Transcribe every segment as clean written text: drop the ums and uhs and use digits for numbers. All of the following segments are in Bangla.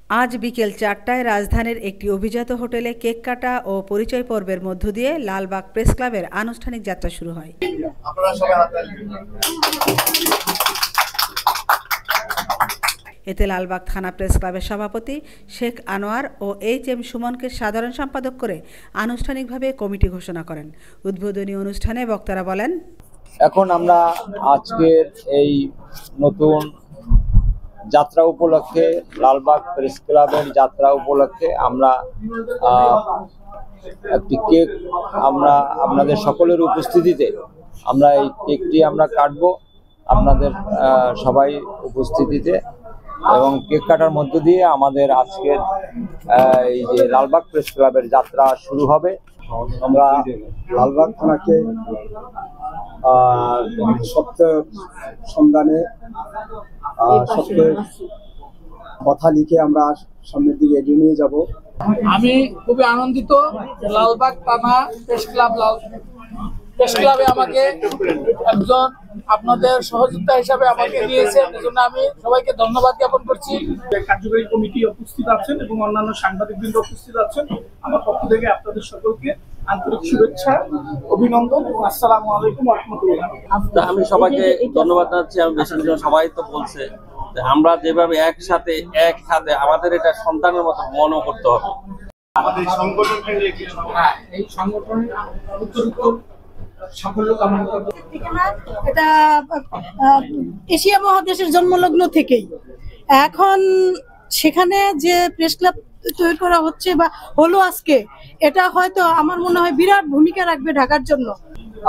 আজ বিকেল ৪টায় রাজধানীর একটি অভিজাত হোটেলে কেক কাটা ও পরিচয় পর্বের মধ্য দিয়ে লালবাগ প্রেস ক্লাবের আনুষ্ঠানিক যাত্রা শুরু হয়। এতে লালবাগ থানা প্রেস ক্লাবের সভাপতি শেখ আনোয়ার ও এইচ.এম. সুমনকে সাধারণ সম্পাদক করে আনুষ্ঠানিকভাবে কমিটি ঘোষণা করেন। উদ্বোধনী অনুষ্ঠানে বক্তারা বলেন, এখন আমরা আজকের এই নতুন যাত্রা উপলক্ষে লালবাগ প্রেস ক্লাবের যাত্রা উপলক্ষে আমরা একটি কেক আমরা আপনাদের সকলের উপস্থিতিতে আমরা এই কেকটি আমরা কাটবো আপনাদের সবাই উপস্থিতিতে, এবং কেক কাটার মধ্য দিয়ে আমাদের আজকের এই যে লালবাগ প্রেস ক্লাবের যাত্রা শুরু হবে। আমরা লালবাগ থানাকে সত্যের সন্ধানে সত্যের কথা লিখে আমরা সামনের দিকে এগিয়ে নিয়ে যাব। আমি খুবই আনন্দিত। লালবাগ থানা প্রেস ক্লাবে আমাকে একজন আপনাদের সহযোগিতা হিসাবে আমাকে দিয়েছেন, এজন্য আমি সবাইকে ধন্যবাদ জ্ঞাপন করছি। কার্যকরী কমিটি উপস্থিত আছেন এবং অন্যান্য সাংবাদিকবৃন্দ উপস্থিত আছেন। আমার পক্ষ থেকে আপনাদের সকলকে আন্তরিক শুভেচ্ছা, অভিনন্দন এবং আসসালামু আলাইকুম ওয়া রাহমাতুল্লাহ। আমি সবাইকে ধন্যবাদ জানাচ্ছি। আমি বেশি সবাই তো বলছে আমরা যেভাবে একসাথে এক হাতে আমাদের এটা সন্তানের মতো মনে করতে হবে। আমাদের সংগঠনকে নিয়ে কিছু এই সংগঠনের উত্তরোত্তর সাফল্য কামনা করব। এটা এশিয়া মহাদেশের জন্মলগ্ন থেকেই এখন সেখানে যে প্রেস ক্লাব তৈরি করা হচ্ছে বা হলো আজকে, এটা হয়তো আমার মনে হয় বিরাট ভূমিকা রাখবে ঢাকার জন্য।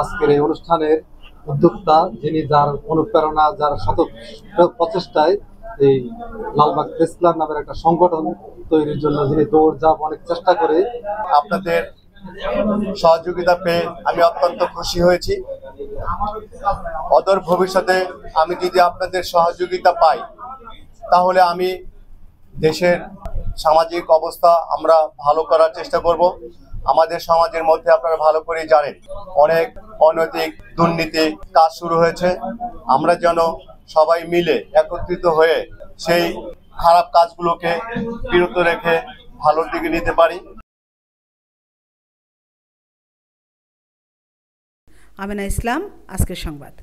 আজকের এই অনুষ্ঠানের উদ্যোক্তা যিনি, যার অনুপ্রেরণা, যার শত প্রচেষ্টায় এই লালবাগ প্রেস ক্লাব নামের একটা সংগঠন তৈরির জন্য যিনি দৌড়ঝাঁপ অনেক চেষ্টা করে, আপনাদের সহযোগিতা পেয়ে আমি অত্যন্ত খুশি হয়েছি। অদূর ভবিষ্যতে আমি যদি আপনাদের সহযোগিতা পাই তাহলে আমি দেশের সামাজিক অবস্থা আমরা ভালো করার চেষ্টা করব। আমাদের সমাজের মধ্যে আপনারা ভালো করে জানেন অনেক অনৈতিক দুর্নীতি কাজ শুরু হয়েছে। আমরা যেন সবাই মিলে একত্রিত হয়ে সেই খারাপ কাজগুলোকে বিরত রেখে ভালোর দিকে নিতে পারি। আমিনা ইসলাম, আজকের সংবাদ।